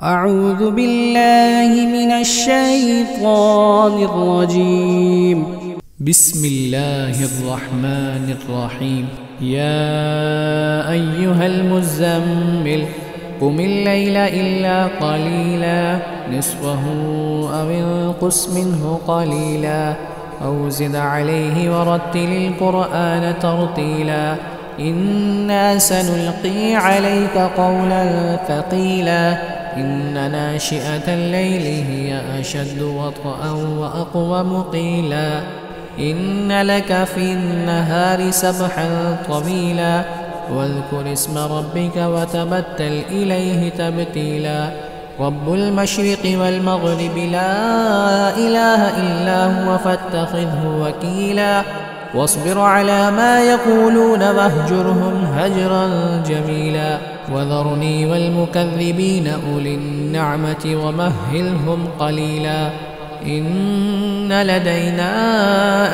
أعوذ بالله من الشيطان الرجيم. بسم الله الرحمن الرحيم. يا أيها المزمل قم الليل إلا قليلا نصفه أو انقص منه قليلا أو زد عليه ورتل القرآن ترتيلا إنا سنلقي عليك قولا ثقيلا إن ناشئة الليل هي أشد وطئا وأقوم قيلا إن لك في النهار سبحا طويلا واذكر اسم ربك وتبتل إليه تبتيلا رب المشرق والمغرب لا إله إلا هو فاتخذه وكيلا واصبر على ما يقولون واهجرهم هجرا جميلا وذرني والمكذبين أولي النعمة ومهلهم قليلا إن لدينا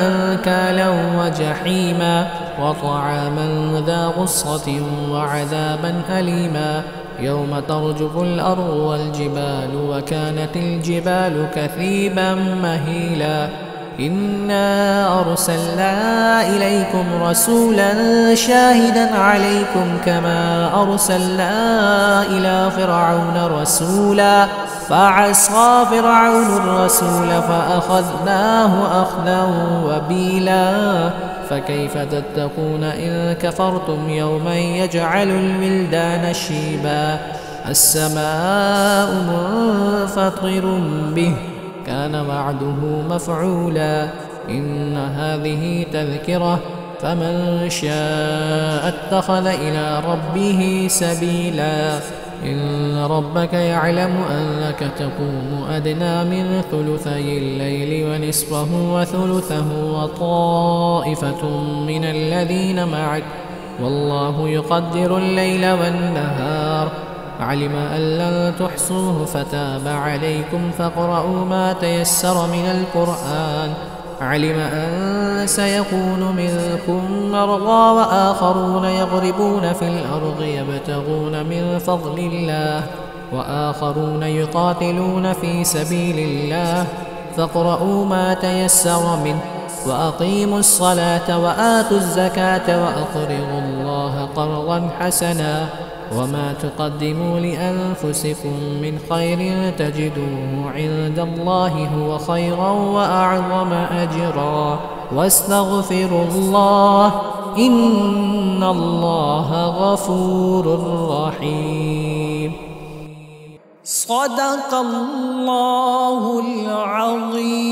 أنكالا وجحيما وطعاما ذا غصة وعذابا أليما يوم ترجف الأرض والجبال وكانت الجبال كثيبا مهيلا إنا أرسلنا إليكم رسولا شاهدا عليكم كما أرسلنا إلى فرعون رسولا فعصى فرعون الرسول فأخذناه أخذا وبيلا فكيف تتقون إن كفرتم يوما يجعل الولدان شيبا السماء منفطر به كان وعده مفعولا إن هذه تذكرة فمن شاء اتخذ إلى ربه سبيلا إن ربك يعلم أنك تقوم أدنى من ثلثي الليل ونصفه وثلثه وطائفة من الذين معك والله يقدر الليل والنهار علم أن لن تحصوه فتاب عليكم فاقرؤوا ما تيسر من القرآن علم أن سيكون منكم مرضى وآخرون يضربون في الأرض يبتغون من فضل الله وآخرون يقاتلون في سبيل الله فاقرؤوا ما تيسر منه وأقيموا الصلاة وآتوا الزكاة وأقرضوا الله قرضا حسنا وما تقدموا لأنفسكم من خير تجدوه عند الله هو خيرا وأعظم أجرا واستغفروا الله إن الله غفور رحيم. صدق الله العظيم.